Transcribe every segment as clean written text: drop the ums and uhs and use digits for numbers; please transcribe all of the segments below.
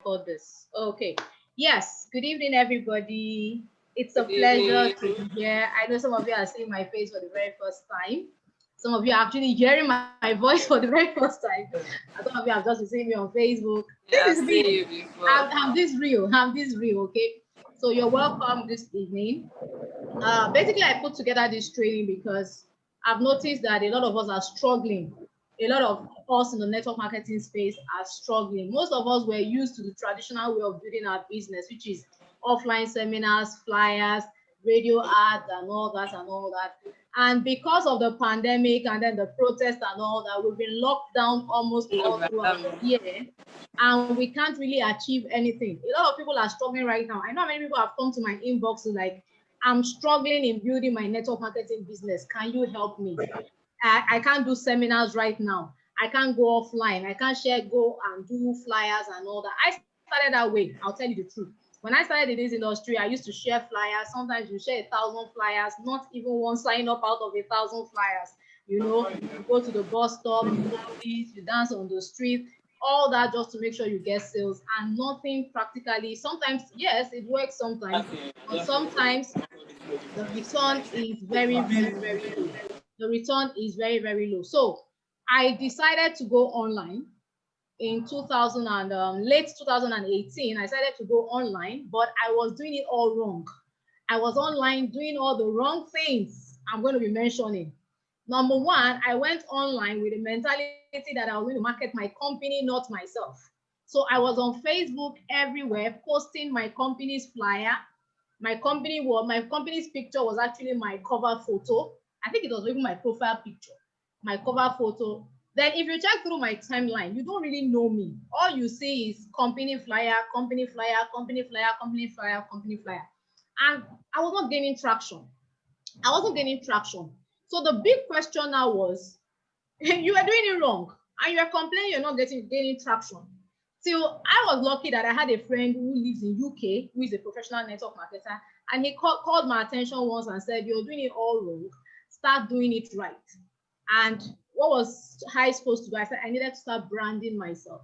record this. Okay. Yes. Good evening, everybody. It's a Good pleasure evening. to be here. I know some of you are seeing my face for the very first time. Some of you are actually hearing my voice for the very first time. And some of you have just been seeing me on Facebook. This Yeah, is I've real. seen you before. I'm this real. I'm this real. Okay. So you're welcome this evening. Basically, I put together this training because I've noticed that a lot of us are struggling. A lot of us in the network marketing space are struggling. Most of us were used to the traditional way of building our business, which is offline seminars, flyers, radio ads, and all that and all that. And because of the pandemic and then the protests and all that, we've been locked down almost all throughout the year, and we can't really achieve anything. A lot of people are struggling right now. I know many people have come to my inbox to like, I'm struggling in building my network marketing business. Can you help me? I can't do seminars right now. I can't go offline. I can't go and do flyers and all that. I started that way. I'll tell you the truth. When I started in this industry, I used to share flyers. Sometimes you share 1,000 flyers, not even one sign up out of 1,000 flyers. You go to the bus stop, you do this, you dance on the street, all that just to make sure you get sales and nothing practically. Sometimes, yes, it works sometimes, but sometimes the return is very, very, very low. The return is very, very low. So I decided to go online in 2000 and late 2018. I decided to go online, but I was doing it all wrong. I was online doing all the wrong things I'm going to be mentioning. Number one, I went online with the mentality that I was going to market my company, not myself. So I was on Facebook everywhere posting my company's flyer. My company's picture was actually my cover photo. I think it was even my profile picture, my cover photo. Then if you check through my timeline, you don't really know me. All you see is company flyer, company flyer, company flyer, company flyer, company flyer. And I was not gaining traction. I wasn't gaining traction. So the big question now was, you are doing it wrong and you are complaining you're not gaining traction. Till I was lucky that I had a friend who lives in UK, who is a professional network marketer, and he called my attention once and said, you're doing it all wrong, start doing it right. And what was I supposed to do? I said I needed to start branding myself,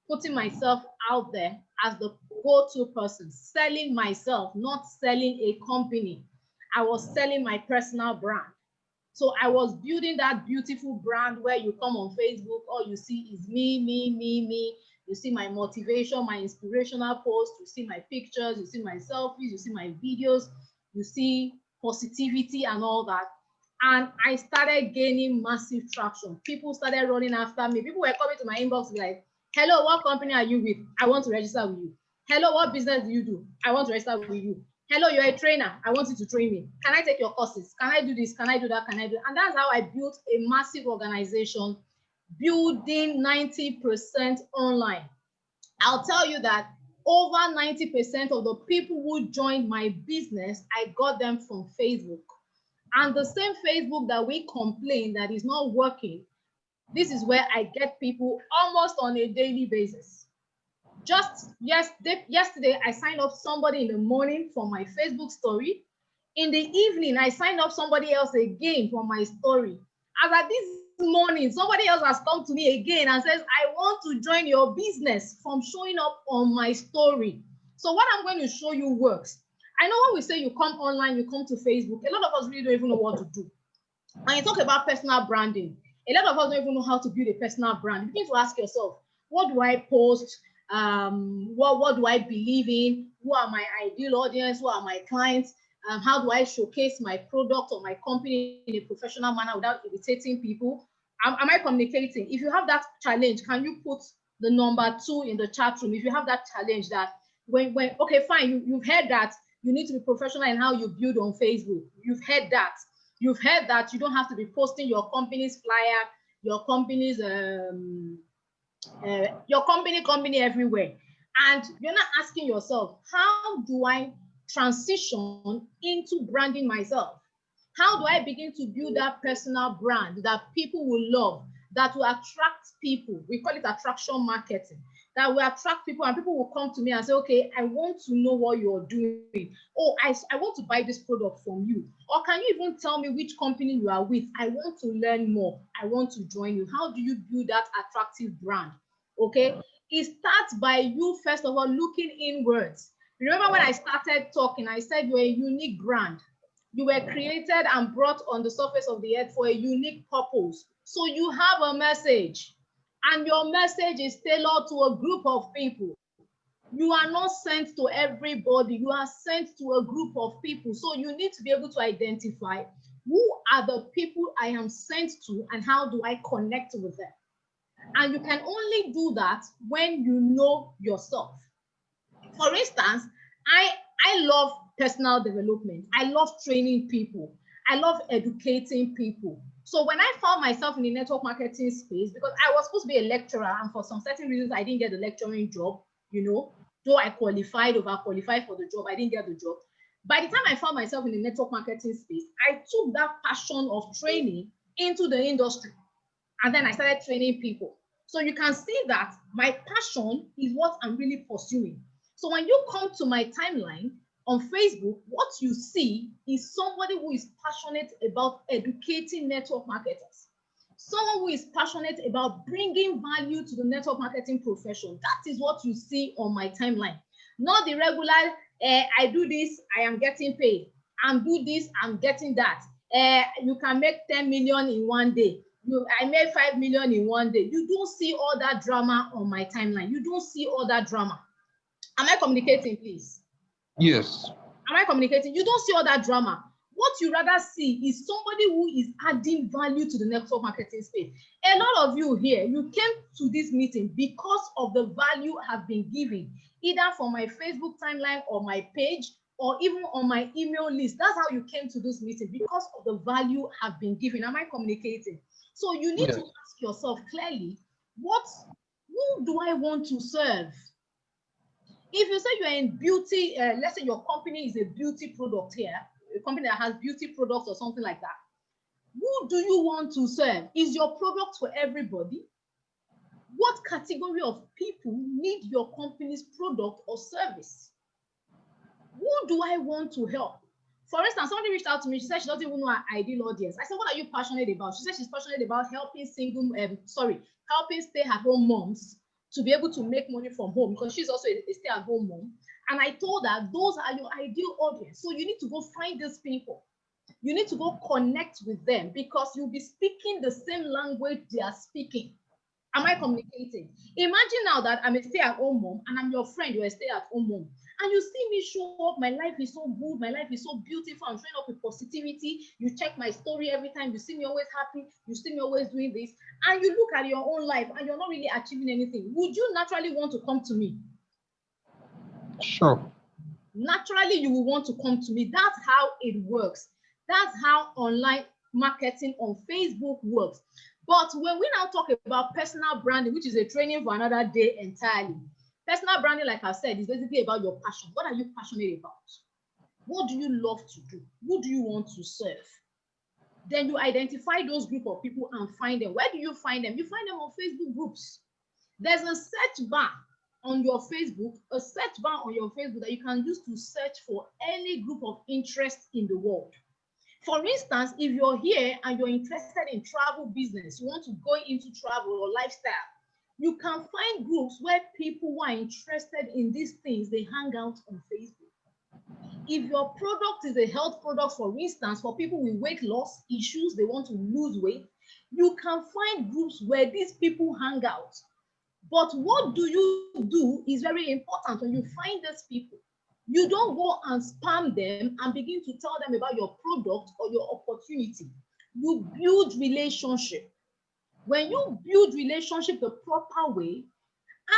putting myself out there as the go-to person, selling myself, not selling a company. I was selling my personal brand. So I was building that beautiful brand where you come on Facebook, all you see is me, me, me, me. You see my motivation, my inspirational posts, you see my pictures, you see my selfies, you see my videos, you see positivity and all that. And I started gaining massive traction. People started running after me. People were coming to my inbox to be like, hello, what company are you with? I want to register with you. Hello, what business do you do? I want to register with you. Hello, you're a trainer. I want you to train me. Can I take your courses? Can I do this? Can I do that? Can I do? And that's how I built a massive organization, building 90% online. I'll tell you that over 90% of the people who joined my business, I got them from Facebook. And the same Facebook that we complain that is not working, this is where I get people almost on a daily basis. Just yesterday, I signed up somebody in the morning for my Facebook story. In the evening, I signed up somebody else again for my story. As at this morning, somebody else has come to me again and says, I want to join your business from showing up on my story. So what I'm going to show you works. I know when we say you come online, you come to Facebook, a lot of us really don't even know what to do. And you talk about personal branding. A lot of us don't even know how to build a personal brand. You begin to ask yourself, what do I post? What do I believe in? Who are my ideal audience? Who are my clients? How do I showcase my product or my company in a professional manner without irritating people? Am I communicating? If you have that challenge, can you put the number 2 in the chat room? If you have that challenge that when okay, fine, you've heard that you need to be professional in how you build on Facebook. You've heard that. You've heard that you don't have to be posting your company's flyer, your company's your company everywhere. And you're not asking yourself, how do I transition into branding myself? How do I begin to build that personal brand that people will love, that will attract people? We call it attraction marketing. That will attract people and people will come to me and say, okay, I want to know what you're doing. Oh, I want to buy this product from you. Or can you even tell me which company you are with? I want to learn more. I want to join you. How do you build that attractive brand? Okay. It starts by you, first of all, looking inwards. Remember when I started talking, I said you're a unique brand. You were created and brought on the surface of the earth for a unique purpose. So you have a message, and your message is tailored to a group of people. You are not sent to everybody. You are sent to a group of people. So you need to be able to identify who are the people I am sent to and how do I connect with them. And you can only do that when you know yourself. For instance, I love personal development. I love training people. I love educating people. So when I found myself in the network marketing space, because I was supposed to be a lecturer, and for some certain reasons, I didn't get the lecturing job, you know, though I overqualified for the job, I didn't get the job. By the time I found myself in the network marketing space, I took that passion of training into the industry. And then I started training people. So you can see that my passion is what I'm really pursuing. So when you come to my timeline on Facebook, what you see is somebody who is passionate about educating network marketers, someone who is passionate about bringing value to the network marketing profession. That is what you see on my timeline, not the regular, I do this, I am getting paid, and do this, I'm getting that. You can make 10 million in one day. I made 5 million in one day. You don't see all that drama on my timeline. You don't see all that drama. Am I communicating, please? Yes. Am I communicating? You don't see all that drama. What you rather see is somebody who is adding value to the network marketing space. A lot of you here, you came to this meeting because of the value I've been giving, either from my Facebook timeline or my page, or even on my email list. That's how you came to this meeting, because of the value I've been giving. Am I communicating? So you need to ask yourself clearly, who do I want to serve? If you say you're in beauty, let's say your company is a beauty product here, a company that has beauty products or something like that, who do you want to serve? Is your product for everybody? What category of people need your company's product or service? Who do I want to help? For instance, somebody reached out to me. She said she doesn't even know her ideal audience. I said, what are you passionate about? She said she's passionate about helping helping stay-at-home moms to be able to make money from home, because she's also a stay-at-home mom. And I told her, those are your ideal audience. So you need to go find these people. You need to go connect with them, because you'll be speaking the same language they are speaking. Am I communicating? Imagine now that I'm a stay-at-home mom and I'm your friend, you're a stay-at-home mom, and you see me show up, my life is so good, my life is so beautiful, I'm showing up with positivity, you check my story every time, you see me always happy, you see me always doing this, and you look at your own life and you're not really achieving anything. Would you naturally want to come to me? Sure. Naturally, you will want to come to me. That's how it works. That's how online marketing on Facebook works. But when we now talk about personal branding, which is a training for another day entirely, personal branding, like I said, is basically about your passion. What are you passionate about? What do you love to do? Who do you want to serve? Then you identify those group of people and find them. Where do you find them? You find them on Facebook groups. There's a search bar on your Facebook, that you can use to search for any group of interest in the world. For instance, if you're here and you're interested in travel business, you want to go into travel or lifestyle, you can find groups where people who are interested in these things, they hang out on Facebook. If your product is a health product, for instance, for people with weight loss issues, they want to lose weight, you can find groups where these people hang out. But what do you do is very important. When you find these people, you don't go and spam them and begin to tell them about your product or your opportunity. You build relationship. When you build relationship the proper way,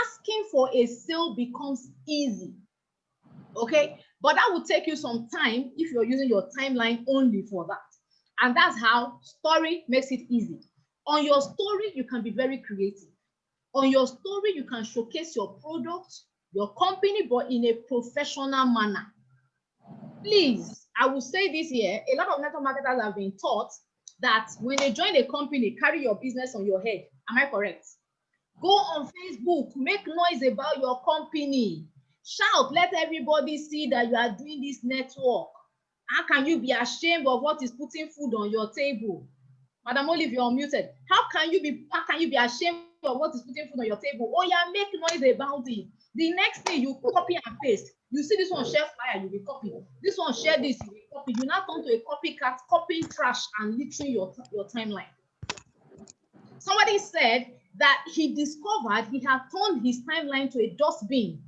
asking for a sale becomes easy. Okay, but that will take you some time if you're using your timeline only for that. And that's how story makes it easy. On your story, you can be very creative. On your story, you can showcase your product, your company, but in a professional manner. Please, I will say this here, a lot of network marketers have been taught that when they join a company, carry your business on your head. Am I correct? Go on Facebook, make noise about your company. Shout, let everybody see that you are doing this network. How can you be ashamed of what is putting food on your table? Madam Olive, you're unmuted. How can you be ashamed of what is putting food on your table? Oh yeah, make noise about it. The next thing you copy and paste. You see this one share flyer, you will copy. This one share this, you will copy. You now turn to a copycat, copying trash and littering your timeline. Somebody said that he discovered he had turned his timeline to a dustbin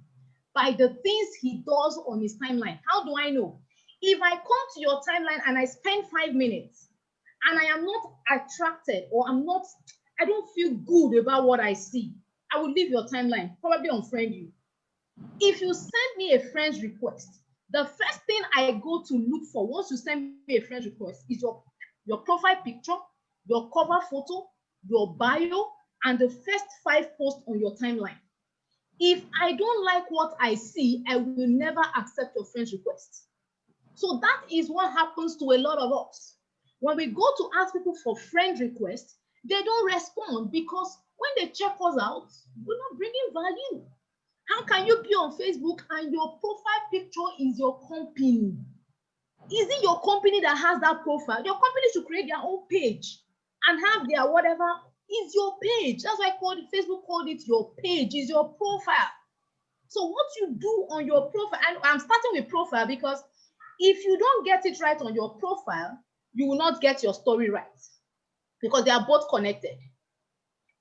by the things he does on his timeline. How do I know? If I come to your timeline and I spend 5 minutes and I am not attracted or I don't feel good about what I see, I will leave your timeline, probably unfriend you. If you send me a friend's request, the first thing I go to look for once you send me a friend's request is your profile picture, your cover photo, your bio, and the first 5 posts on your timeline. If I don't like what I see, I will never accept your friend's request. So that is what happens to a lot of us. When we go to ask people for friend requests, they don't respond because when they check us out, we're not bringing value. How can you be on Facebook and your profile picture is your company? Is it your company that has that profile? Your company should create their own page and have their whatever. Is your page. That's why Facebook called it your page, is your profile. So what you do on your profile, and I'm starting with profile because if you don't get it right on your profile, you will not get your story right because they are both connected.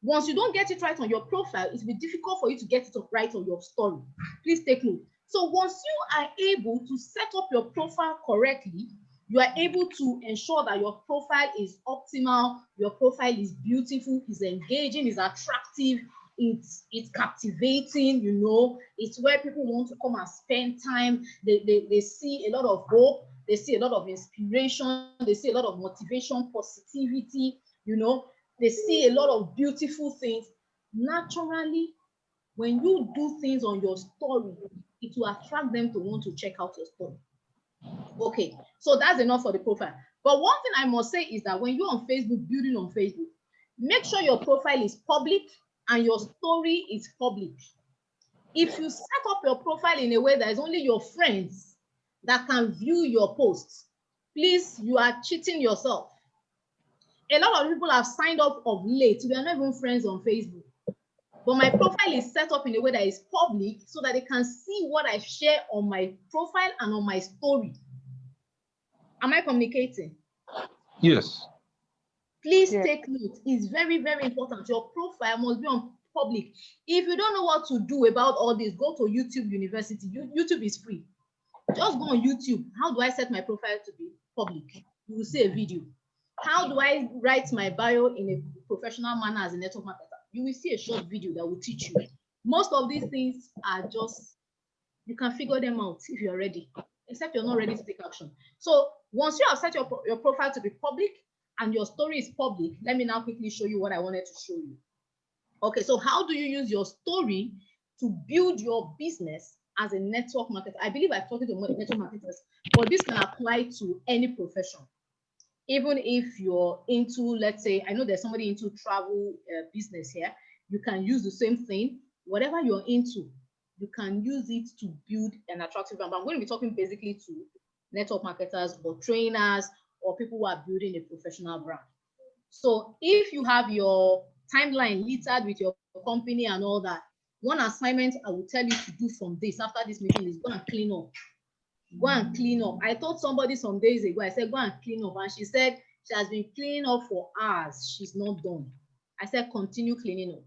Once you don't get it right on your profile, it will be difficult for you to get it right on your story. Please take note. So once you are able to set up your profile correctly, you are able to ensure that your profile is optimal, your profile is beautiful, is engaging, is attractive, it's captivating, you know, it's where people want to come and spend time. They see a lot of hope, they see a lot of inspiration, they see a lot of motivation, positivity, you know, they see a lot of beautiful things. Naturally, when you do things on your story, it will attract them to want to check out your story. Okay, so that's enough for the profile. But one thing I must say is that when you're on Facebook, building on Facebook, make sure your profile is public and your story is public. If you set up your profile in a way that is only your friends that can view your posts, please, you are cheating yourself. A lot of people have signed up of late. We are not even friends on Facebook. But my profile is set up in a way that is public so that they can see what I share on my profile and on my story. Am I communicating? Yes. Please take note. It's very, very important. Your profile must be on public. If you don't know what to do about all this, go to YouTube University. YouTube is free. Just go on YouTube. How do I set my profile to be public? You will see a video. How do I write my bio in a professional manner as a network marketer? You will see a short video that will teach you. Most of these things are just, you can figure them out if you're ready, except you're not ready to take action. So once you have set your profile to be public and your story is public, let me now quickly show you what I wanted to show you. Okay, so how do you use your story to build your business as a network marketer? I believe I've talked to network marketers, but this can apply to any profession. Even if you're into, let's say, I know there's somebody into travel business here, you can use the same thing. Whatever you're into, you can use it to build an attractive brand. But I'm going to be talking basically to network marketers or trainers or people who are building a professional brand. So if you have your timeline littered with your company and all that, one assignment I will tell you to do from this after this meeting is go and clean up. Go and clean up. I told somebody some days ago, I said, go and clean up. And she said she has been cleaning up for hours. She's not done. I said, continue cleaning up.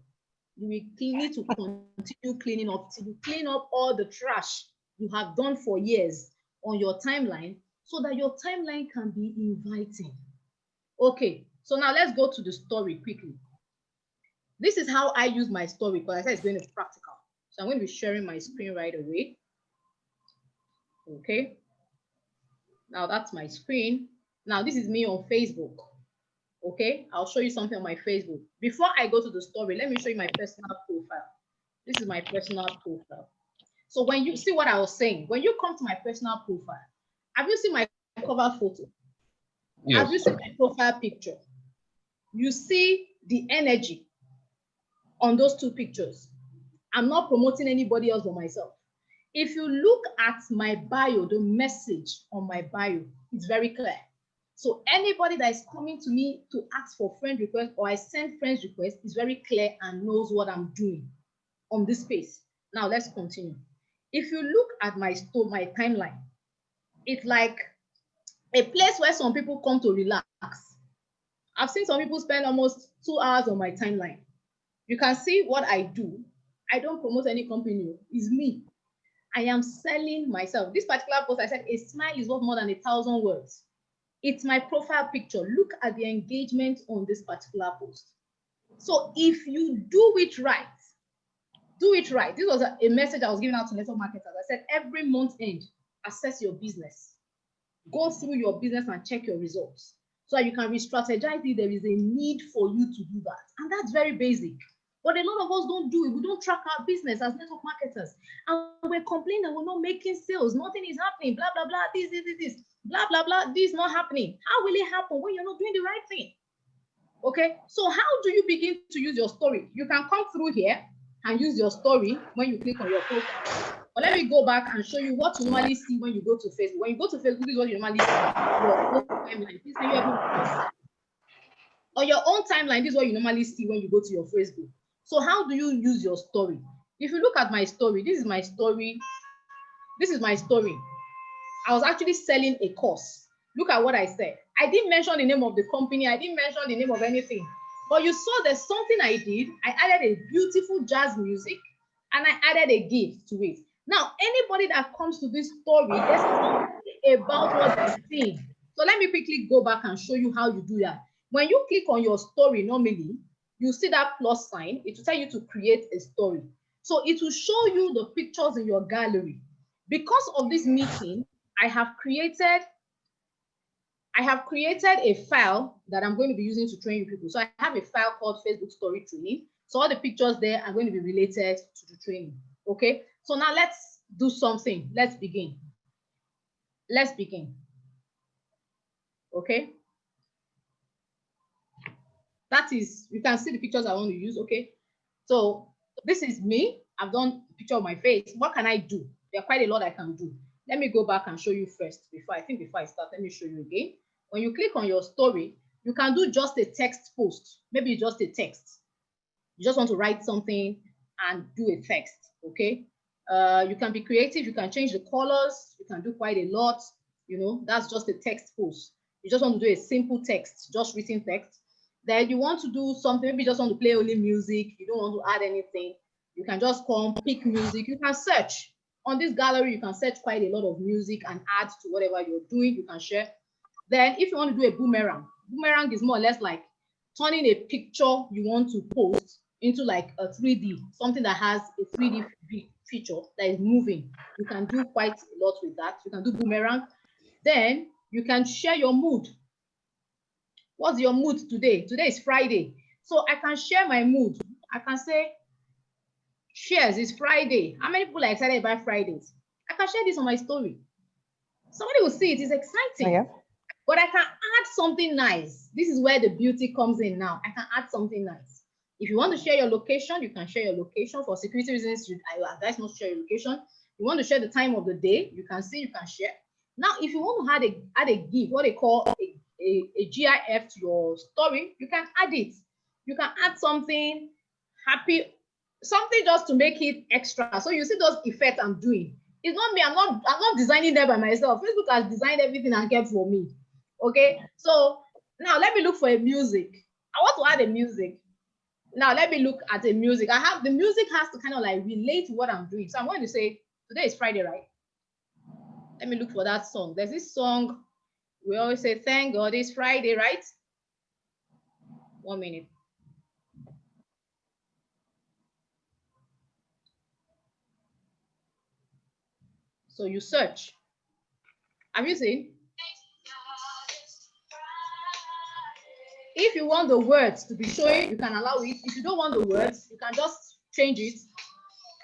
You will need to continue cleaning up till you clean up all the trash you have done for years on your timeline so that your timeline can be inviting. Okay, so now let's go to the story quickly. This is how I use my story, because I said it's going to be practical. So I'm going to be sharing my screen right away. Okay, now that's my screen. Now this is me on Facebook. Okay, I'll show you something on my Facebook. Before I go to the story, let me show you my personal profile. This is my personal profile. So when you see what I was saying, when you come to my personal profile, have you seen my cover photo? Yes. Have you seen my profile picture? You see the energy on those two pictures. I'm not promoting anybody else but myself. If you look at my bio, the message on my bio, it's very clear. So anybody that is coming to me to ask for friend request or I send friends request is very clear and knows what I'm doing on this space. Now let's continue. If you look at my timeline, it's like a place where some people come to relax. I've seen some people spend almost 2 hours on my timeline. You can see what I do. I don't promote any company. It's me. I am selling myself. This particular post, I said, a smile is worth more than 1,000 words. It's my profile picture. Look at the engagement on this particular post. So if you do it right, do it right. This was a message I was giving out to network marketers. I said, every month end, assess your business. Go through your business and check your results so that you can re-strategize if there is a need for you to do that. And that's very basic. But a lot of us don't do it. We don't track our business as network marketers. And we're complaining that we're not making sales. Nothing is happening. Blah, blah, blah. This. Blah, blah, blah. This is not happening. How will it happen when you're not doing the right thing? Okay. So how do you begin to use your story? You can come through here and use your story when you click on your profile. But let me go back and show you what you normally see when you go to Facebook. When you go to Facebook, this is what you normally see. Your timeline. Please, can you ever on your own timeline, this is what you normally see when you go to your Facebook. So how do you use your story? If you look at my story, this is my story. This is my story. I was actually selling a course. Look at what I said. I didn't mention the name of the company. I didn't mention the name of anything. But you saw there's something I did. I added a beautiful jazz music and I added a gift to it. Now, anybody that comes to this story, there's something about what they're seeing. So let me quickly go back and show you how you do that. When you click on your story, normally, you see that plus sign. It will tell you to create a story. So it will show you the pictures in your gallery. Because of this meeting, I have created a file that I'm going to be using to train people. So I have a file called Facebook Story Training. So all the pictures there are going to be related to the training. Okay. So now let's do something. Let's begin. Let's begin. Okay. That is, you can see the pictures I want to use. Okay. So this is me. I've done a picture of my face. What can I do? There are quite a lot I can do. Let me go back and show you first before I start. Let me show you again. When you click on your story, you can do just a text post. Maybe just a text. You just want to write something and do a text. Okay. You can be creative. You can change the colors. You can do quite a lot. You know, that's just a text post. You just want to do a simple text, just written text. Then you want to do something, maybe you just want to play only music. You don't want to add anything. You can just come, pick music. You can search. On this gallery, you can search quite a lot of music and add to whatever you're doing. You can share. Then if you want to do a boomerang is more or less like turning a picture you want to post into like a 3D, something that has a 3D feature that is moving. You can do quite a lot with that. You can do boomerang. Then you can share your mood. What's your mood today? Today is Friday. So I can share my mood. I can say, shares, it's Friday. How many people are excited about Fridays? I can share this on my story. Somebody will see it. It's exciting. Yeah. But I can add something nice. This is where the beauty comes in now. I can add something nice. If you want to share your location, you can share your location. For security reasons, I advise not to share your location. You want to share the time of the day, you can see, you can share. Now, if you want to add a GIF, what they call a GIF to your story, you can add it. You can add something happy, something just to make it extra. So you see those effects I'm doing. It's not me. I'm not designing them by myself. Facebook has designed everything and kept for me. Okay. So now let me look for a music. I want to add a music. Now let me look at a music. The music has to kind of like relate to what I'm doing. So I'm going to say today is Friday, right? Let me look for that song. There's this song. We always say, thank God it's Friday, right? 1 minute. So you search. Have you seen? If you want the words to be showing, you can allow it. If you don't want the words, you can just change it.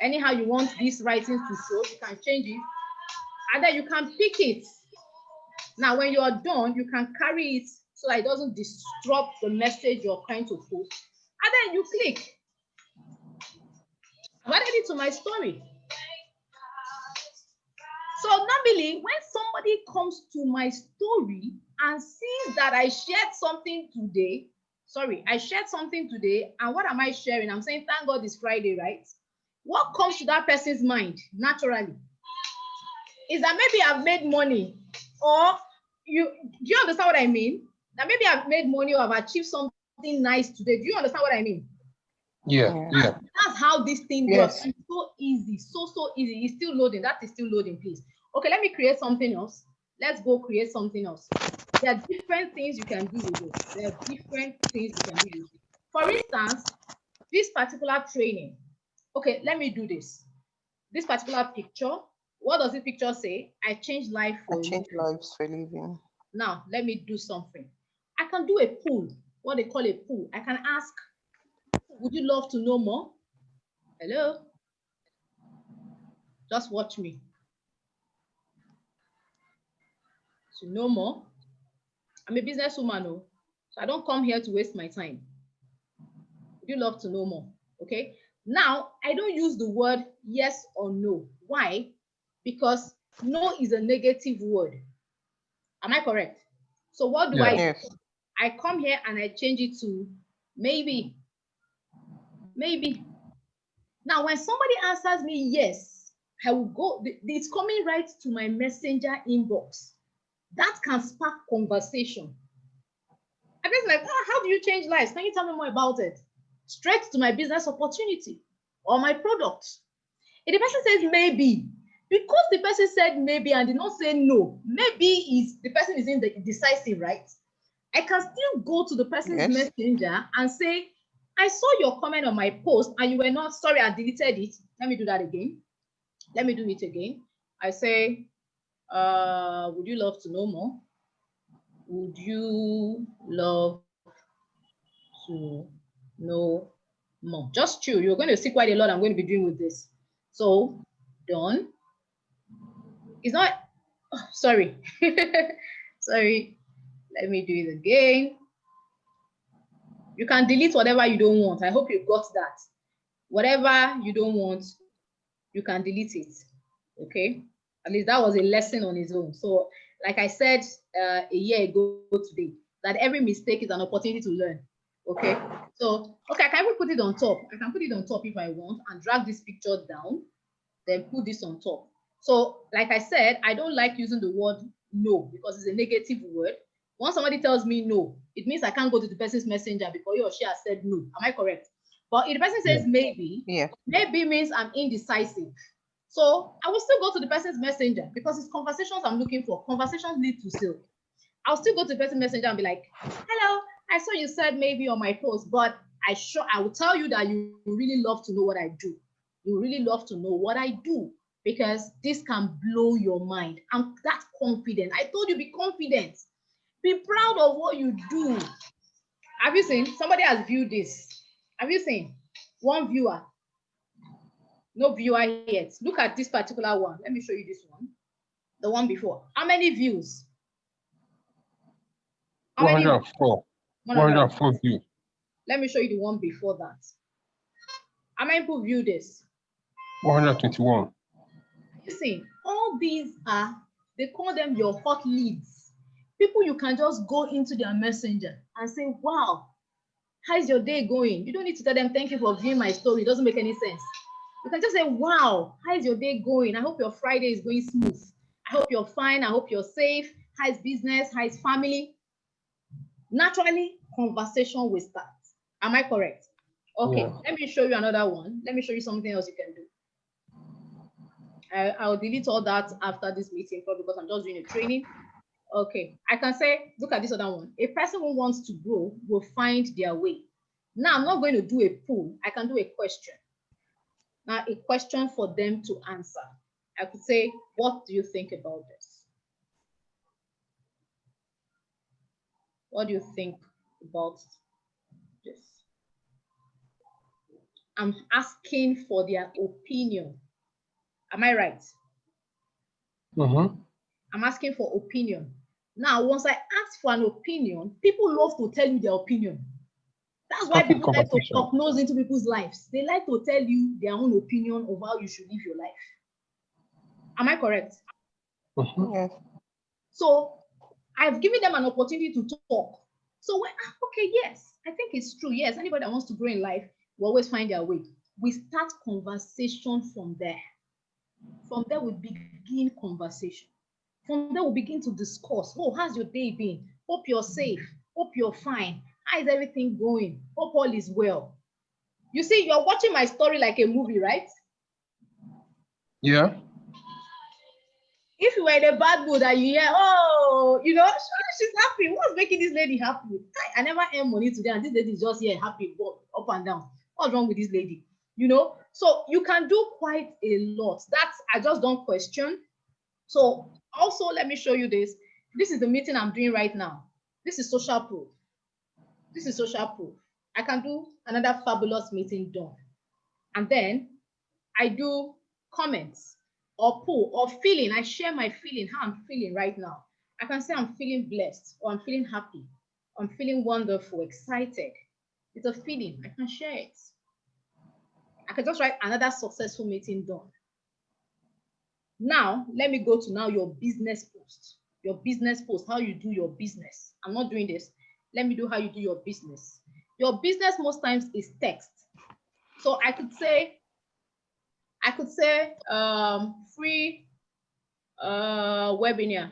Anyhow you want these writings to show, you can change it. And then you can pick it. Now, when you are done, you can carry it so that it doesn't disrupt the message you're trying to post. And then you click. I've added it to my story. So normally, when somebody comes to my story, And since that I shared something today, and what am I sharing? I'm saying, thank God it's Friday, right? What comes to that person's mind naturally is that maybe I've made money, or do you understand what I mean? That maybe I've made money or I've achieved something nice today. Do you understand what I mean? Yeah. That's how this thing Yes. works. It's so easy, so easy. It's still loading. That is still loading, please. Okay, let me create something else. Let's go create something else. There are different things you can do with it. There are different things you can do with it. For instance, this particular training. Okay, let me do this. This particular picture, what does this picture say? I changed life for I a change living. lives for a living. Now, let me do something. I can do a poll, what they call a poll. I can ask, would you love to know more? Hello? Just watch me. To know more. I'm a businesswoman, so I don't come here to waste my time. Would you love to know more? Okay. Now, I don't use the word yes or no. Why? Because no is a negative word. Am I correct? So what do I do? Yes. I come here and I change it to maybe. Maybe. Now, when somebody answers me yes, I will go. It's coming right to my messenger inbox. That can spark conversation. I'm just like, how do you change lives? Can you tell me more about it? Straight to my business opportunity or my product. If the person says maybe, because the person said maybe and did not say no, maybe is the person is indecisive, right? I can still go to the person's messenger and say, I saw your comment on my post and you were not sorry, I deleted it. Let me do that again. Let me do it again. I say, would you love to know more? Would you love to know more? Just chill. You're going to see quite a lot I'm going to be doing with this. So, done. It's not, sorry. Sorry. Let me do it again. You can delete whatever you don't want. I hope you got that. Whatever you don't want, you can delete it. Okay? At least that was a lesson on its own. So, like I said a year ago today, that every mistake is an opportunity to learn. Okay? So, okay, I can even put it on top. I can put it on top if I want and drag this picture down, then put this on top. So, like I said, I don't like using the word no because it's a negative word. Once somebody tells me no, it means I can't go to the person's messenger because he or she has said no. Am I correct? But if the person says maybe, maybe means I'm indecisive. So I will still go to the person's messenger because it's conversations I'm looking for. Conversations lead to sale. I'll still go to the person's messenger and be like, hello, I saw you said maybe on my post, but I will tell you that you really love to know what I do. You really love to know what I do because this can blow your mind. I'm that confident. I told you, be confident. Be proud of what you do. Have you seen? Somebody has viewed this. Have you seen? One viewer. No viewer yet. Look at this particular one. Let me show you this one. The one before. How many views? 104. 104 views. Let me show you the one before that. How many people view this? 121. You see, all these are, they call them your hot leads. People you can just go into their messenger and say, wow, how's your day going? You don't need to tell them, thank you for viewing my story. It doesn't make any sense. You can just say, wow, how's your day going? I hope your Friday is going smooth. I hope you're fine. I hope you're safe. How's business? How's family? Naturally, conversation will start. Am I correct? Okay, Let me show you another one. Let me show you something else you can do. I'll delete all that after this meeting because I'm just doing a training. Okay, I can say, look at this other one. A person who wants to grow will find their way. Now, I'm not going to do a poll. I can do a question. Now, a question for them to answer. I could say, what do you think about this? What do you think about this? I'm asking for their opinion. Am I right? I'm asking for opinion. Now, once I ask for an opinion, people love to tell you their opinion. That's why people like to talk nose into people's lives. They like to tell you their own opinion of how you should live your life. Am I correct? Yes. So I've given them an opportunity to talk. So when, okay, yes, I think it's true. Yes, anybody that wants to grow in life will always find their way. We start conversation from there. From there, we begin conversation. From there, we begin to discuss. Oh, how's your day been? Hope you're safe. Hope you're fine. How is everything going? Hope all is well. You see, you're watching my story like a movie, right? Yeah. If you were in a bad mood and you hear, oh, you know, she's happy. What's making this lady happy? I never earn money today, and this lady is just here happy, up and down. What's wrong with this lady? You know, so you can do quite a lot. That's, I just don't question. So also, let me show you this. This is the meeting I'm doing right now. This is social proof. This is social proof. I can do another fabulous meeting done. And then I do comments or pull or feeling. I share my feeling, how I'm feeling right now. I can say I'm feeling blessed, or I'm feeling happy, I'm feeling wonderful, excited. It's a feeling. I can share it. I can just write another successful meeting done. Now, let me go to now your business post. Your business post, how you do your business. I'm not doing this. Let me do how you do your business. Your business most times is text. So I could say free webinar.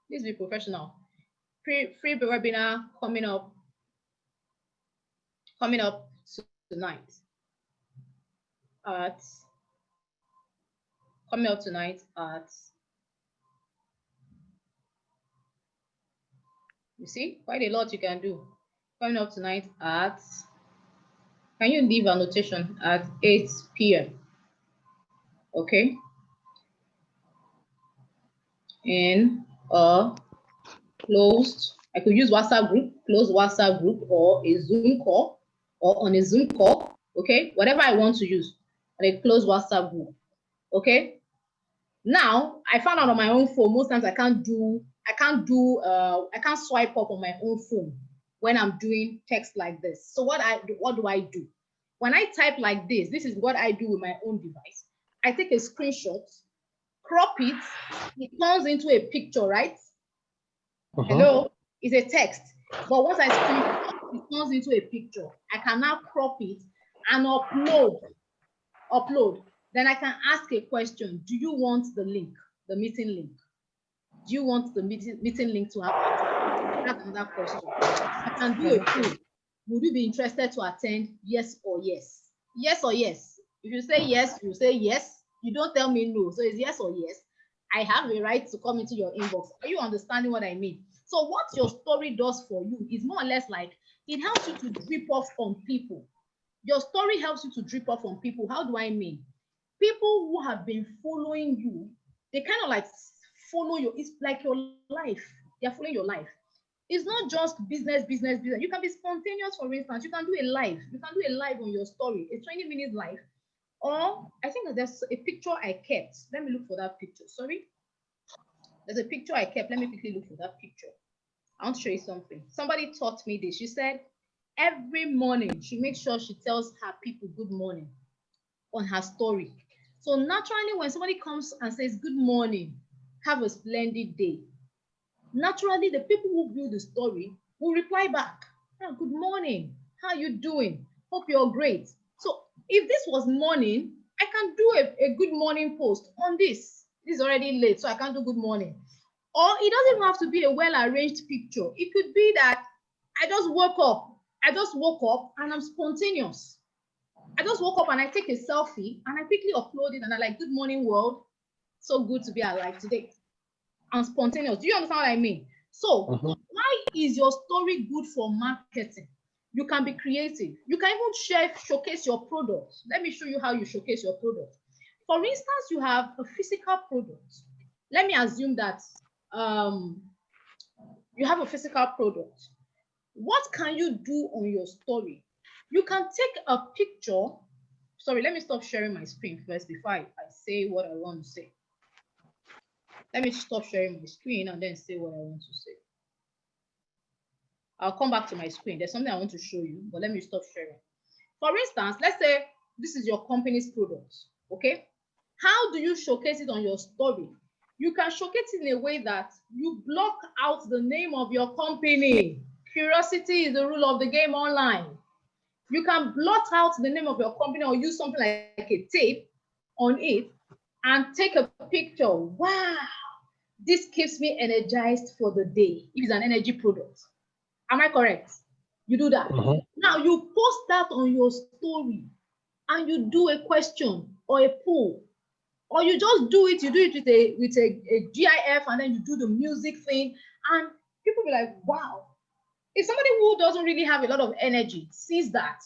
Please be professional. Free webinar coming up tonight. You see, quite a lot you can do. Coming up tonight at, can you leave a notation at 8 p.m. Okay. In a closed, I could use WhatsApp group, closed WhatsApp group, or a Zoom call, or on a Zoom call. Okay, whatever I want to use, on a closed WhatsApp group. Okay. Now I found out on my own phone. Most times I can't swipe up on my own phone when I'm doing text like this. So what do I do? When I type like this, this is what I do with my own device. I take a screenshot, crop it, it turns into a picture, right? Hello, it's a text. But once I screenshot, it turns into a picture. I can now crop it and upload. Then I can ask a question. Do you want the link, the meeting link? Do you want the meeting link to happen? That's another question. I can do a poll. Would you be interested to attend? Yes or yes? Yes or yes? If you say yes, you say yes. You don't tell me no. So it's yes or yes. I have a right to come into your inbox. Are you understanding what I mean? So what your story does for you is more or less like, it helps you to drip off on people. Your story helps you to drip off on people. How do I mean? People who have been following you, they kind of like follow you. It's like your life. They're following your life. It's not just business. You can be spontaneous, for instance. You can do a live. You can do a live on your story, a 20-minute live. Or I think there's a picture I kept. Let me look for that picture. Sorry. There's a picture I kept. Let me quickly look for that picture. I want to show you something. Somebody taught me this. She said every morning she makes sure she tells her people good morning on her story. So naturally, when somebody comes and says good morning, have a splendid day, naturally the people who view the story will reply back, oh, good morning, how are you doing? Hope you're great. So if this was morning, I can do a good morning post on this. This is already late, so I can't do good morning. Or it doesn't even have to be a well-arranged picture. It could be that I just woke up and I'm spontaneous. I just woke up and I take a selfie and I quickly upload it and I like, good morning world. So good to be alive today. I'm spontaneous. Do you understand what I mean? So why is your story good for marketing? You can be creative. You can even showcase your product. Let me show you how you showcase your product. For instance, you have a physical product. Let me assume that you have a physical product. What can you do on your story? You can take a picture. Sorry, let me stop sharing my screen first before I say what I want to say. Let me stop sharing my screen and then say what I want to say. I'll come back to my screen. There's something I want to show you, but let me stop sharing. For instance, let's say this is your company's product, okay? How do you showcase it on your story? You can showcase it in a way that you block out the name of your company. Curiosity is the rule of the game online. You can blot out the name of your company or use something like a tape on it and take a picture. Wow, this keeps me energized for the day. It is an energy product. Am I correct? You do that. Now you post that on your story and you do a question or a poll, or you just do it. You do it with a GIF, and then you do the music thing, and people be like, wow. If somebody who doesn't really have a lot of energy sees that,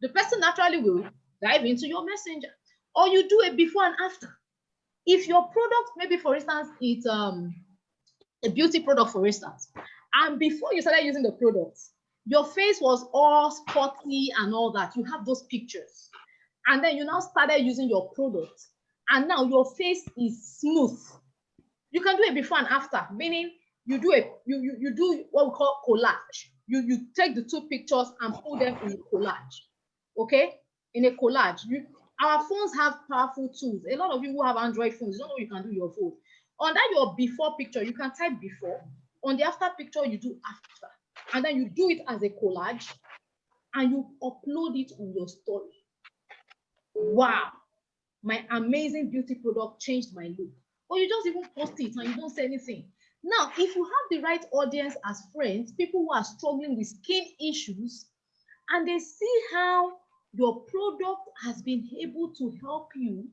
the person naturally will dive into your messenger. Or you do a before and after. If your product, maybe for instance, it's a beauty product, for instance, and before you started using the product, your face was all spotty and all that. You have those pictures. And then you now started using your product, and now your face is smooth. You can do a before and after, meaning you do what we call collage. You take the two pictures and put them in a collage. Okay? In a collage. Our phones have powerful tools. A lot of you who have Android phones, you don't know what you can do with your phone. On that your before picture, you can type before. On the after picture, you do after. And then you do it as a collage and you upload it on your story. Wow, my amazing beauty product changed my look. Or you just even post it and you don't say anything. Now, if you have the right audience as friends, people who are struggling with skin issues, and they see how your product has been able to help you,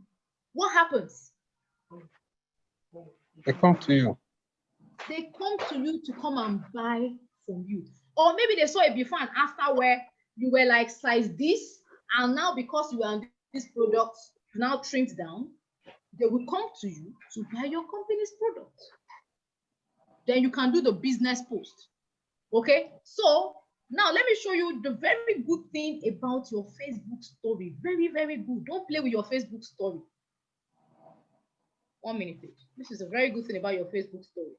what happens? They come to you. They come to you to come and buy from you. Or maybe they saw a before and after where you were like size this, and now because you are on this product, now trimmed down, they will come to you to buy your company's product. Then you can do the business post. Okay, so now let me show you the very good thing about your Facebook story. Very, very good. Don't play with your Facebook story. 1 minute, please. This is a very good thing about your Facebook story.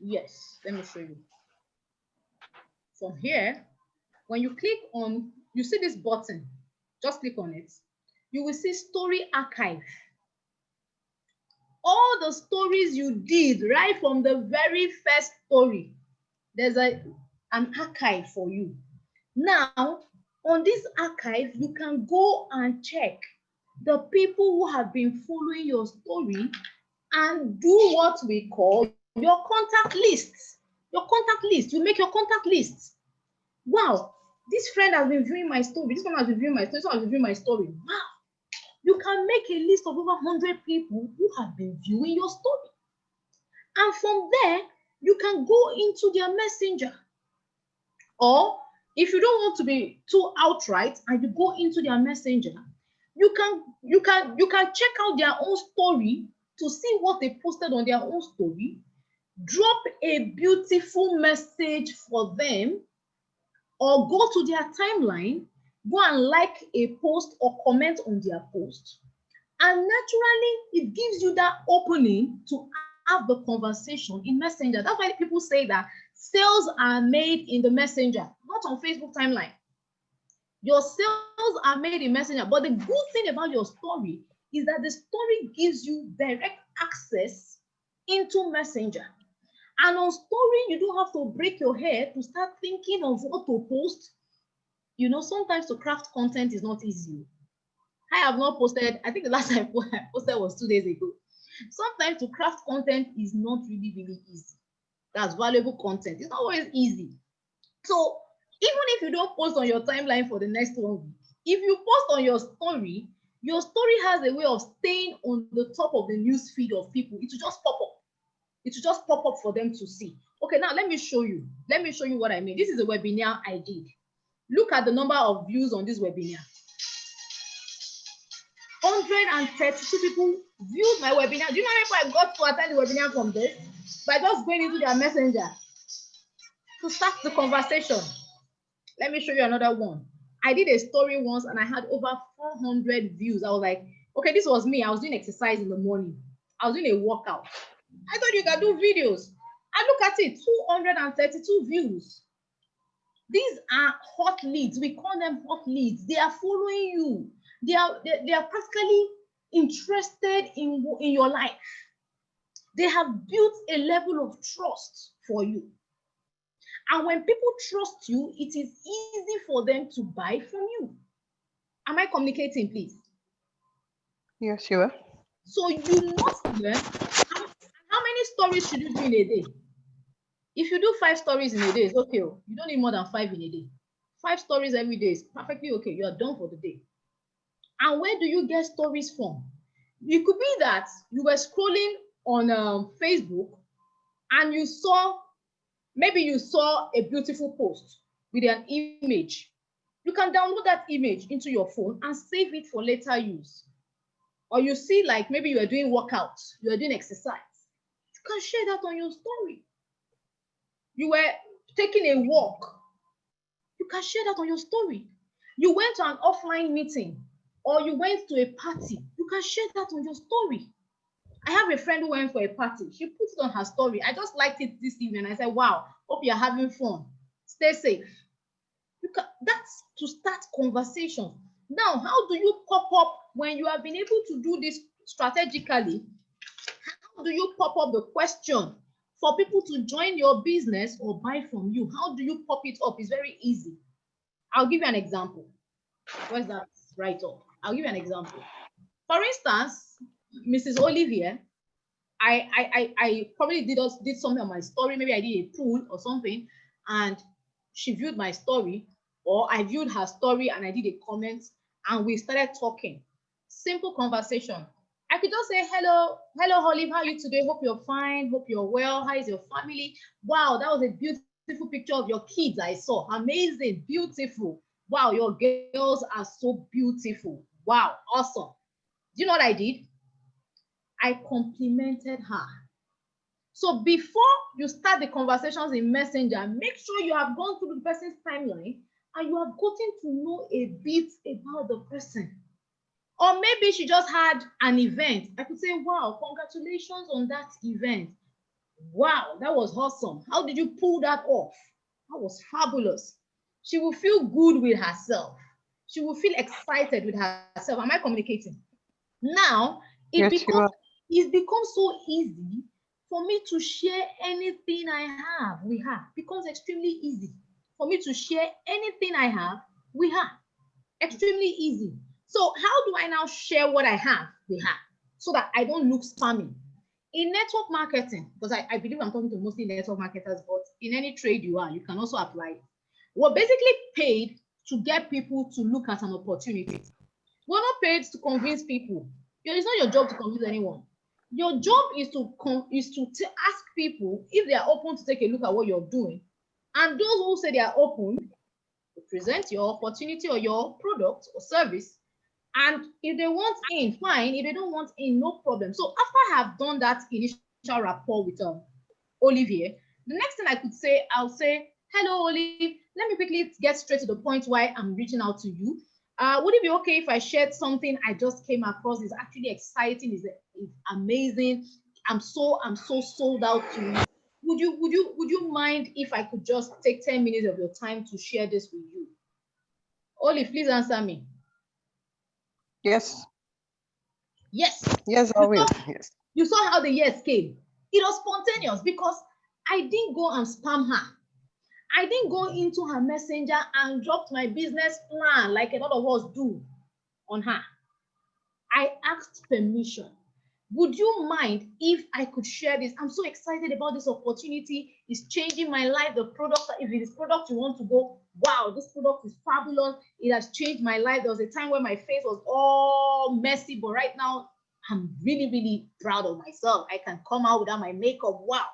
Yes, let me show you. From here, when you click on, you see this button, just click on it. You will see story archive. All the stories you did right from the very first story, there's an archive for you. Now, on this archive, you can go and check the people who have been following your story and do what we call your contact list. Your contact list, you make your contact list. Wow, this friend has been viewing my story. This one has been viewing my story. This one has been viewing my story. Wow. You can make a list of over 100 people who have been viewing your story. And from there, you can go into their messenger. Or if you don't want to be too outright and you go into their messenger, you can check out their own story to see what they posted on their own story, drop a beautiful message for them, or go to their timeline, go and like a post or comment on their post. And naturally, it gives you that opening to have the conversation in Messenger. That's why people say that sales are made in the Messenger, not on Facebook timeline. Your sales are made in Messenger. But the good thing about your story is that the story gives you direct access into Messenger. And on story, you don't have to break your head to start thinking of what to post. You know, sometimes to craft content is not easy. I have not posted, I think the last time I posted was 2 days ago. Sometimes to craft content is not really, really easy. That's valuable content. It's not always easy. So even if you don't post on your timeline for the next 1 week, if you post on your story has a way of staying on the top of the news feed of people. It will just pop up. It will just pop up for them to see. Okay, now let me show you. Let me show you what I mean. This is a webinar I did. Look at the number of views on this webinar. 132 people viewed my webinar. Do you know how many people I got to attend the webinar from this? By just going into their messenger to start the conversation. Let me show you another one. I did a story once and I had over 400 views. I was like, okay, this was me. I was doing exercise in the morning. I was doing a workout. I thought you can do videos. And look at it, 232 views. These are hot leads. We call them hot leads. They are following you. They are practically interested in your life. They have built a level of trust for you. And when people trust you, it is easy for them to buy from you. Am I communicating, please? Yes, you are. So you must learn how many stories should you do in a day? If you do 5 stories in a day, it's okay. You don't need more than 5 in a day. 5 stories every day is perfectly okay. You are done for the day. And where do you get stories from? It could be that you were scrolling on Facebook and maybe you saw a beautiful post with an image. You can download that image into your phone and save it for later use. Or you see, like, maybe you are doing workouts, you are doing exercise. You can share that on your story. You were taking a walk. You can share that on your story. You went to an offline meeting or you went to a party. You can share that on your story. I have a friend who went for a party. She put it on her story. I just liked it this evening. I said, wow, hope you're having fun. Stay safe. That's to start conversation. Now, how do you pop up when you have been able to do this strategically? How do you pop up the question for people to join your business or buy from you? How do you pop it up? It's very easy. I'll give you an example. Where's that right up? I'll give you an example. For instance, Mrs. Olivier, I probably did something on my story. Maybe I did a poll or something, and she viewed my story, or I viewed her story and I did a comment, and we started talking. Simple conversation. I could just say, hello, Olive, how are you today? Hope you're fine. Hope you're well. How is your family? Wow, that was a beautiful picture of your kids I saw. Amazing, beautiful. Wow, your girls are so beautiful. Wow, awesome. Do you know what I did? I complimented her. So before you start the conversations in Messenger, make sure you have gone through the person's timeline and you have gotten to know a bit about the person. Or maybe she just had an event. I could say, wow, congratulations on that event. Wow, that was awesome. How did you pull that off? That was fabulous. She will feel good with herself. She will feel excited with herself. Am I communicating? Now, it becomes so easy for me to share anything I have with her. It becomes extremely easy for me to share anything I have with her. Extremely easy. So how do I now share what I have with her so that I don't look spammy? In network marketing, because I believe I'm talking to mostly network marketers, but in any trade you are, you can also apply. We're basically paid to get people to look at an opportunity. We're not paid to convince people. It's not your job to convince anyone. Your job is to ask people if they are open to take a look at what you're doing. And those who say they are open, present your opportunity or your product or service. And if they want in, fine. If they don't want in, no problem. So after I have done that initial rapport with Olivier, the next thing I could say, I'll say, hello, Olive. Let me quickly get straight to the point why I'm reaching out to you. Would it be okay if I shared something I just came across? It's actually exciting. It's amazing. I'm so sold out to you. Would you mind if I could just take 10 minutes of your time to share this with you? Olive, please answer me. Yes. Yes. Yes, I will. Yes. You saw how the yes came. It was spontaneous because I didn't go and spam her. I didn't go into her messenger and dropped my business plan like a lot of us do on her. I asked permission. Would you mind if I could share this? I'm so excited about this opportunity. It's changing my life. The product, if it is product you want to go, wow, this product is fabulous. It has changed my life. There was a time when my face was all messy, but right now I'm really, really proud of myself. I can come out without my makeup. Wow,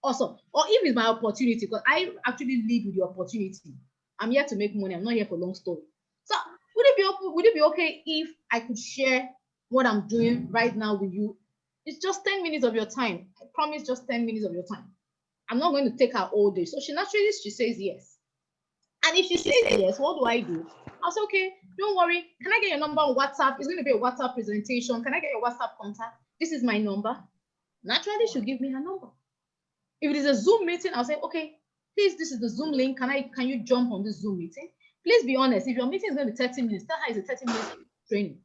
awesome. Or if it's my opportunity, because I actually live with the opportunity. I'm here to make money. I'm not here for long story. So would it be okay if I could share what I'm doing right now with you? It's just 10 minutes of your time. I promise, just 10 minutes of your time. I'm not going to take her all day. So she says yes. And if she says yes, what do? I'll say, okay, don't worry. Can I get your number on WhatsApp? It's going to be a WhatsApp presentation. Can I get your WhatsApp contact? This is my number. Naturally, she'll give me her number. If it is a Zoom meeting, I'll say, okay, please, this is the Zoom link. Can you jump on this Zoom meeting? Please be honest. If your meeting is going to be 30 minutes, tell her it's a 30 minutes training.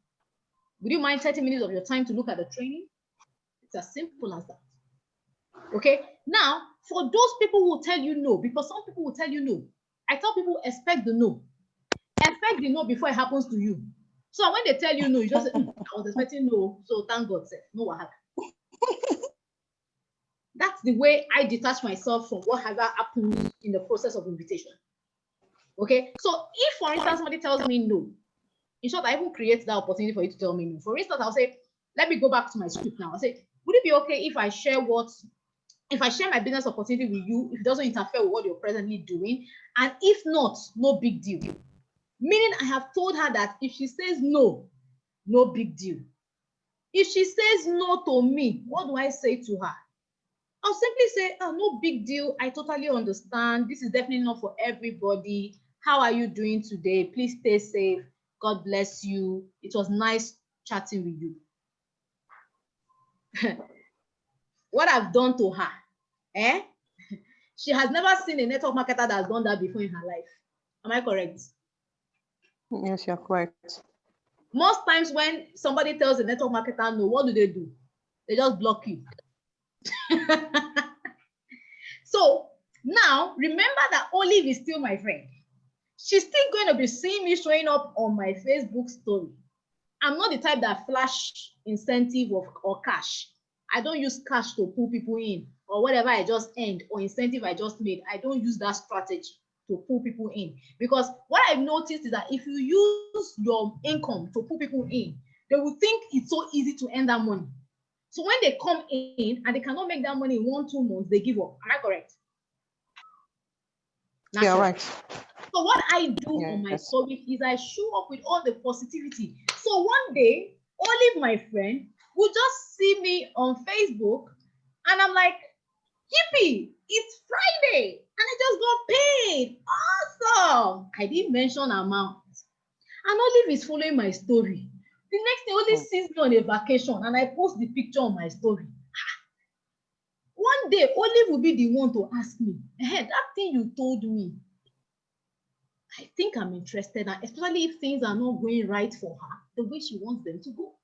Would you mind 30 minutes of your time to look at the training? It's as simple as that. Okay. Now, for those people who will tell you no, because some people will tell you no, I tell people expect the no. Expect the no before it happens to you. So when they tell you no, you just say, I was expecting no, so thank God, sir. No, what happened? That's the way I detach myself from what has happened in the process of invitation. Okay. So if, for instance, somebody tells me no, in short, I even create that opportunity for you to tell me no. For instance, I'll say, let me go back to my script now. I'll say, would it be okay if I share my business opportunity with you if it doesn't interfere with what you're presently doing? And if not, no big deal. Meaning I have told her that if she says no, no big deal. If she says no to me, what do I say to her? I'll simply say, oh, no big deal. I totally understand. This is definitely not for everybody. How are you doing today? Please stay safe. God bless you. It was nice chatting with you. What I've done to her, she has never seen a network marketer that has done that before in her life. Am I correct? Yes, you're correct. Most times when somebody tells a network marketer no, what do? They just block you. So now remember that Olive is still my friend. She's still going to be seeing me showing up on my Facebook story. I'm not the type that flash incentive or cash. I don't use cash to pull people in or whatever I just earned or incentive I just made. I don't use that strategy to pull people in, because what I've noticed is that if you use your income to pull people in, they will think it's so easy to earn that money. So when they come in and they cannot make that money in 1-2 months, they give up. Am I correct? Yeah, right. So what I do on my story is I show up with all the positivity. So one day, Olive, my friend, will just see me on Facebook and I'm like, yippee, it's Friday and I just got paid. Awesome. I didn't mention amount. And Olive is following my story. The next day, Olive sees me on a vacation and I post the picture on my story. One day, Olive will be the one to ask me, hey, that thing you told me, I think I'm interested, and especially if things are not going right for her the way she wants them to go.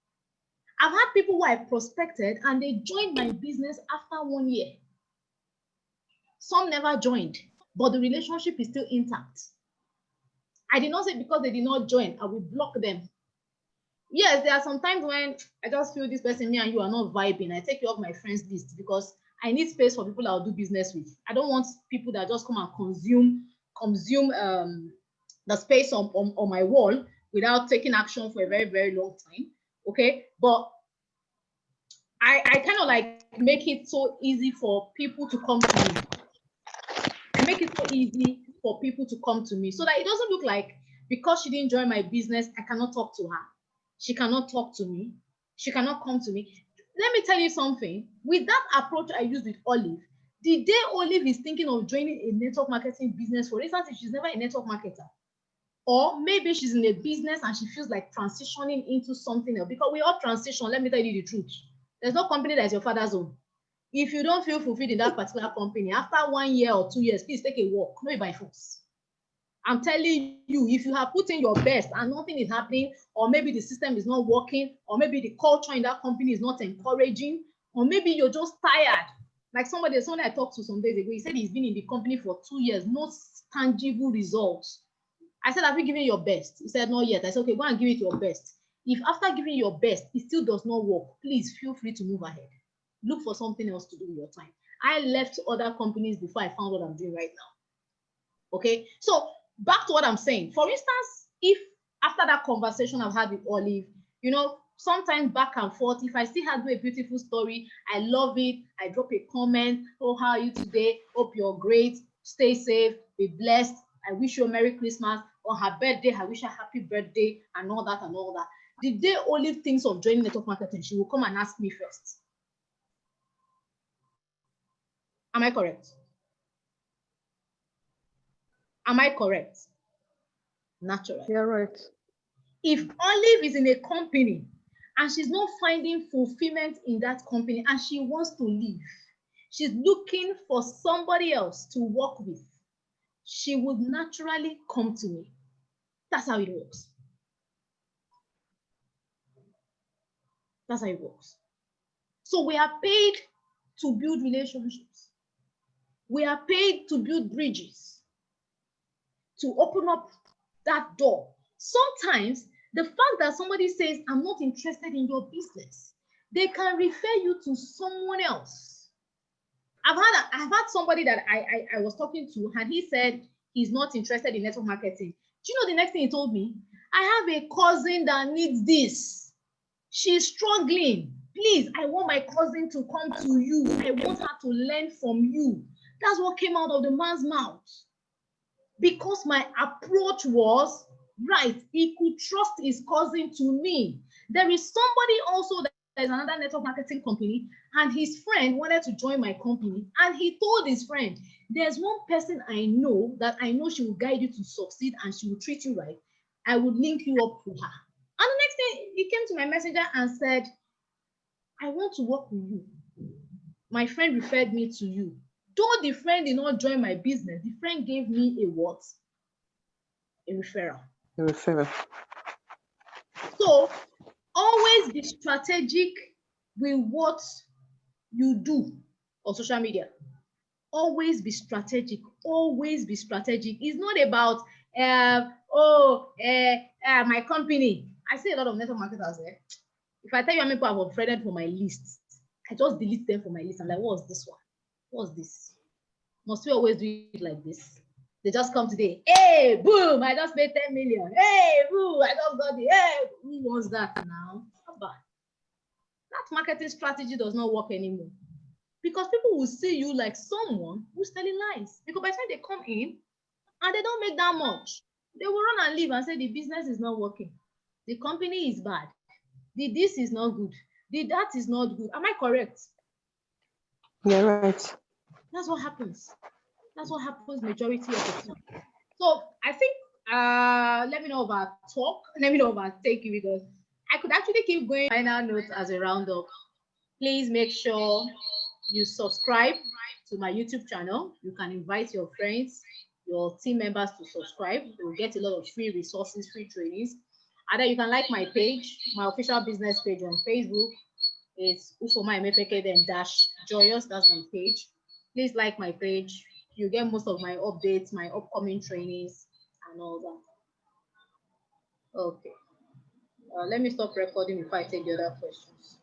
I've had people who I prospected and they joined my business after 1 year. Some never joined, but the relationship is still intact. I did not say because they did not join, I will block them. Yes, there are some times when I just feel this person, me and you are not vibing. I take you off my friends list because I need space for people I'll do business with. I don't want people that just come and consume the space on my wall without taking action for a very, very long time. Okay. But I kind of like make it so easy for people to come to me. I make it so easy for people to come to me so that it doesn't look like because she didn't join my business, I cannot talk to her. She cannot talk to me. She cannot come to me. Let me tell you something. With that approach I used with Olive, the day Olive is thinking of joining a network marketing business, for instance, if she's never a network marketer, or maybe she's in a business and she feels like transitioning into something else, because we all transition. Let me tell you the truth. There's no company that is your father's own. If you don't feel fulfilled in that particular company, after 1 year or 2 years, please take a walk, not by force. I'm telling you, if you have put in your best and nothing is happening, or maybe the system is not working, or maybe the culture in that company is not encouraging, or maybe you're just tired. Like somebody I talked to some days ago, he said he's been in the company for 2 years, no tangible results. I said, have you given your best? He said, not yet. I said, okay, go and give it your best. If after giving your best, it still does not work, please feel free to move ahead. Look for something else to do with your time. I left other companies before I found what I'm doing right now. Okay, so back to what I'm saying. For instance, if after that conversation I've had with Olive, you know, sometimes back and forth, if I still have a beautiful story, I love it, I drop a comment, oh, how are you today? Hope you're great, stay safe, be blessed, I wish you a Merry Christmas. On her birthday, I wish her happy birthday, and all that and all that. The day Olive thinks of joining network marketing, she will come and ask me first. Am I correct? Am I correct? Naturally. You're right. If Olive is in a company and she's not finding fulfillment in that company and she wants to leave, she's looking for somebody else to work with, she would naturally come to me. That's how it works. That's how it works. So we are paid to build relationships. We are paid to build bridges, to open up that door. Sometimes the fact that somebody says, I'm not interested in your business, they can refer you to someone else. I've had somebody that I was talking to, and he said he's not interested in network marketing. Do you know the next thing he told me? I have a cousin that needs this. She's struggling. Please, I want my cousin to come to you. I want her to learn from you. That's what came out of the man's mouth. Because my approach was right. He could trust his cousin to me. There is somebody also that is another network marketing company, and his friend wanted to join my company, and he told his friend, there's one person I know that I know she will guide you to succeed and she will treat you right. I would link you up to her. And the next day, he came to my messenger and said, I want to work with you. My friend referred me to you. Though the friend did not join my business, the friend gave me a what? A referral. A referral. So always be strategic with what you do on social media. Always be strategic. Always be strategic. It's not about my company. I see a lot of network marketers there. If I tell you how many people I've unfriended for my list, I just delete them from my list. I'm like, what's this one? What's this? Must we always do it like this? They just come today. Hey, boom! I just made 10 million. Hey, boom! I just got the. Hey, who wants that now? Not bad. That marketing strategy does not work anymore because people will see you like someone who's telling lies. Because by the time they come in and they don't make that much, they will run and leave and say the business is not working, the company is bad, the this is not good, the that is not good. Am I correct? Yeah, right. That's what happens. That's what happens majority of the time. So I think let me know about talk. Let me know about take you because I could actually keep going. Final notes as a roundup. Please make sure you subscribe to my YouTube channel. You can invite your friends, your team members to subscribe. You will get a lot of free resources, free trainings. And then you can like my page, my official business page on Facebook. It's Ufoma Emefeke then dash Joyous. That's my page. Please like my page. You get most of my updates, my upcoming trainings, and all that. Okay. Let me stop recording before I take the other questions.